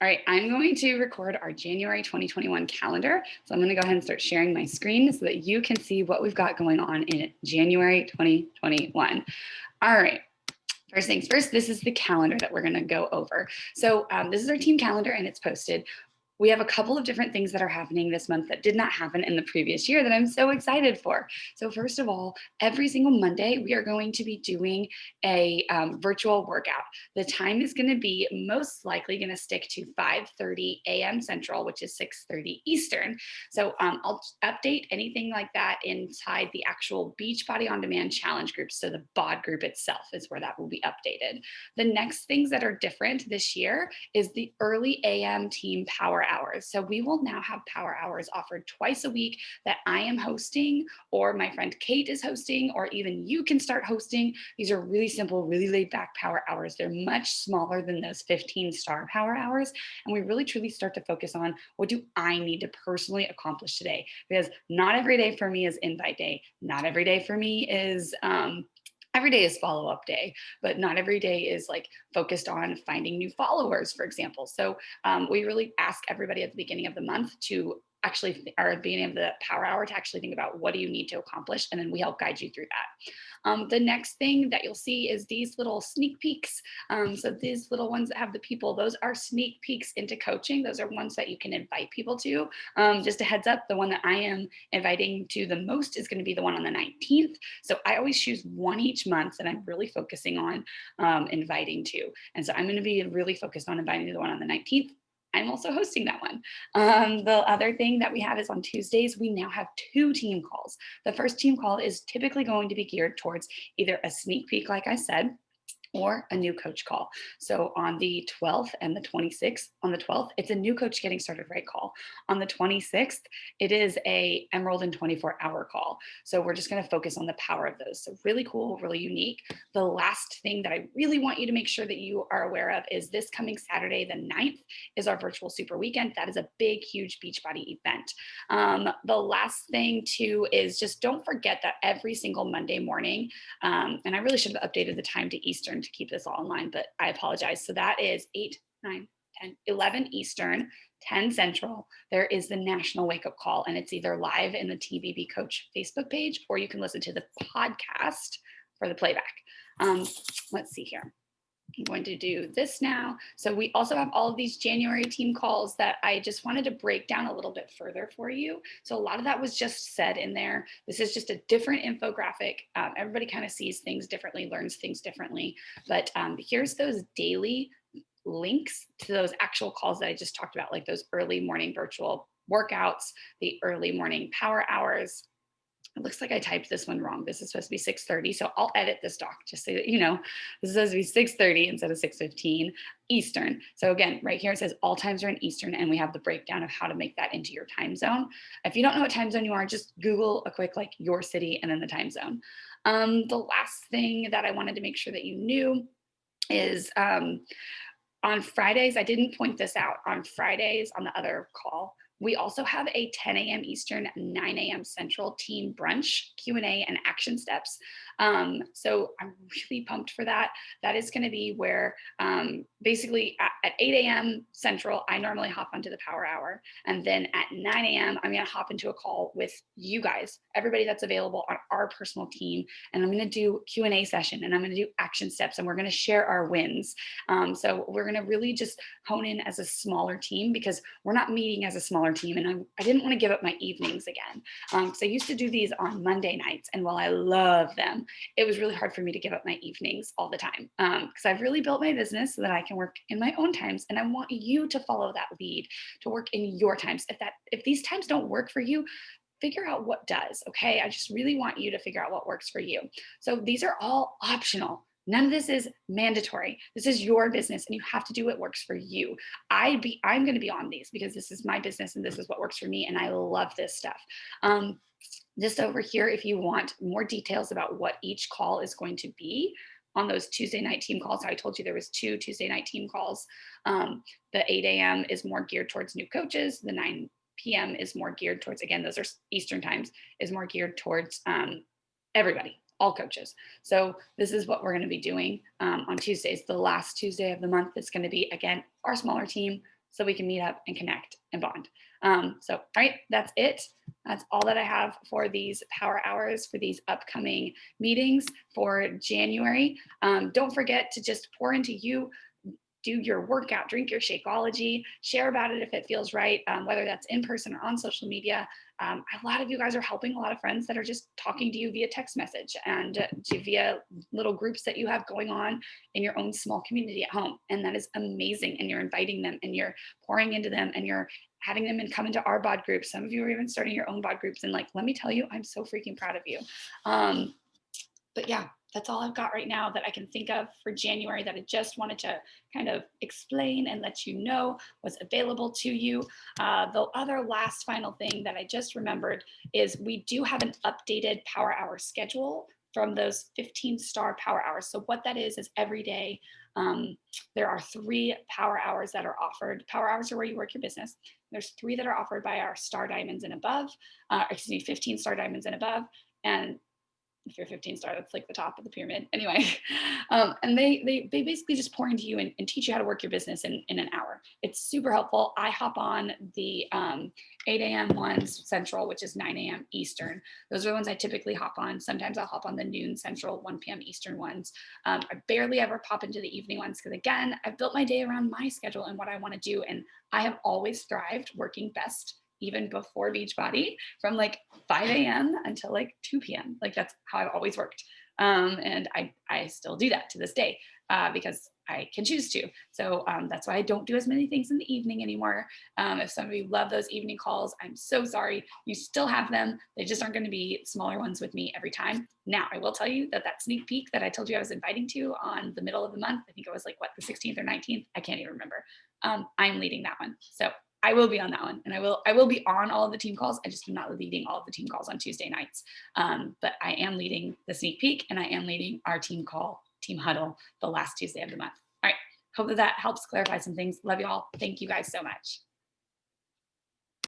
All right, I'm going to record our January 2021 calendar. So I'm going to go ahead and start sharing my screen so that you can see what we've got going on in January 2021. All right. First things first, this is the calendar that we're going to go over. So this is our team calendar and it's posted. We have a couple of different things that are happening this month that did not happen in the previous year that I'm so excited for. So first of all, every single Monday, we are going to be doing a virtual workout. The time is going to be most likely going to stick to 5:30 a.m. Central, which is 6:30 Eastern. So I'll update anything like that inside the actual Beachbody On Demand Challenge group. So the BOD group itself is where that will be updated. The next things that are different this year is the early AM team power hours. So we will now have power hours offered twice a week that I am hosting, or my friend Kate is hosting, or even you can start hosting. These are really simple, really laid back power hours. They're much smaller than those 15-star power hours. And we really truly start to focus on what do I need to personally accomplish today? Because not every day for me is invite day. Not every day for me is every day is follow-up day, but not every day is like focused on finding new followers, for example. So we really ask everybody at the beginning of the month to actually, or at the beginning of the power hour, to actually think about what do you need to accomplish, and then we help guide you through that. The next thing that you'll see is these little sneak peeks. So these little ones that have the people, those are sneak peeks into coaching. Those are ones that you can invite people to. Just a heads up, the one that I am inviting to the most is going to be the one on the 19th. So I always choose one each month that I'm really focusing on inviting to. And so I'm going to be really focused on inviting to the one on the 19th. I'm also hosting that one. The other thing that we have is on Tuesdays, we now have 2 team calls. The first team call is typically going to be geared towards either a sneak peek, like I said, or a new coach call. So on the 12th and the 26th, on the 12th, it's a new coach getting started right call. On the 26th, it is a Emerald in 24-hour call. So we're just going to focus on the power of those. So really cool, really unique. The last thing that I really want you to make sure that you are aware of is this coming Saturday, the 9th, is our virtual super weekend. That is a big, huge Beachbody event. The last thing too is just don't forget that every single Monday morning, and I really should have updated the time to Eastern to keep this all in line, but I apologize. So that is 8, 9, 10, 11 Eastern, 10 Central. There is the national wake up call, and it's either live in the TBB Coach Facebook page, or you can listen to the podcast for the playback. Let's see here. I'm going to do this now. So we also have all of these January team calls that I just wanted to break down a little bit further for you. So a lot of that was just said in there. This is just a different infographic. Everybody kind of sees things differently, learns things differently. But here's those daily links to those actual calls that I just talked about, like those early morning virtual workouts, the early morning power hours. It looks like I typed this one wrong. This is supposed to be 6:30. So I'll edit this doc just so that you know this is supposed to be 6:30 instead of 6:15 Eastern. So again, right here it says all times are in Eastern, and we have the breakdown of how to make that into your time zone. If you don't know what time zone you are, just Google a quick like your city and then the time zone. The last thing that I wanted to make sure that you knew is on Fridays, I didn't point this out, on Fridays on the other call, we also have a 10 a.m. Eastern, 9 a.m. Central team brunch, Q&A, and action steps. So I'm really pumped for that. That is going to be where basically at 8 a.m. Central, I normally hop onto the power hour. And then at 9 a.m., I'm going to hop into a call with you guys, everybody that's available on our personal team. And I'm going to do Q&A session, and I'm going to do action steps, and we're going to share our wins. So we're going to really just hone in as a smaller team, because we're not meeting as a smaller team. And I didn't want to give up my evenings again. So I used to do these on Monday nights. And while I love them, it was really hard for me to give up my evenings all the time, because I've really built my business so that I can work in my own times. And I want you to follow that lead, to work in your times. If these times don't work for you, figure out what does. Okay. I just really want you to figure out what works for you. So these are all optional. None of this is mandatory. This is your business, and you have to do what works for you. I'm going to be on these because this is my business and this is what works for me, and I love this stuff. Just over here, if you want more details about what each call is going to be on those Tuesday night team calls, I told you there was 2 Tuesday night team calls. The 8 a.m. is more geared towards new coaches. The 9 p.m. is more geared towards, again, those are Eastern times, is more geared towards everybody, all coaches. So this is what we're going to be doing on Tuesdays. The last Tuesday of the month is going to be, again, our smaller team, so we can meet up and connect and bond. So, all right, that's it. That's all that I have for these power hours for these upcoming meetings for January. Don't forget to just pour into you. Do your workout, drink your Shakeology, share about it if it feels right, whether that's in person or on social media. A lot of you guys are helping a lot of friends that are just talking to you via text message and via little groups that you have going on in your own small community at home. And that is amazing. And you're inviting them and you're pouring into them and you're having them and come into our BOD groups. Some of you are even starting your own BOD groups. And like, let me tell you, I'm so freaking proud of you. But yeah, that's all I've got right now that I can think of for January that I just wanted to kind of explain and let you know was available to you. The other last final thing that I just remembered is we do have an updated power hour schedule from those 15-star power hours. So what that is every day, there are 3 power hours that are offered. Power hours are where you work your business. There's 3 that are offered by our star diamonds and above, 15 star diamonds and above. And if you're 15-star, that's like the top of the pyramid. Anyway, and they basically just pour into you and teach you how to work your business in an hour. It's super helpful. I hop on the 8 a.m. ones Central, which is 9 a.m. Eastern. Those are the ones I typically hop on. Sometimes I'll hop on the noon Central, 1 p.m. Eastern ones. I barely ever pop into the evening ones because, again, I've built my day around my schedule and what I want to do. And I have always thrived working best even before Beachbody, from like 5 a.m. until like 2 p.m. Like that's how I've always worked. And I still do that to this day because I can choose to. So that's why I don't do as many things in the evening anymore. If some of you love those evening calls, I'm so sorry. You still have them. They just aren't going to be smaller ones with me every time. Now, I will tell you that sneak peek that I told you I was inviting to on the middle of the month, I think it was like, what, the 16th or 19th? I can't even remember. I'm leading that one. So I will be on that one, and I will be on all of the team calls. I just am not leading all of the team calls on Tuesday nights. But I am leading the sneak peek, and I am leading our team call, team huddle, the last Tuesday of the month. All right. Hope that helps clarify some things. Love you all. Thank you guys so much.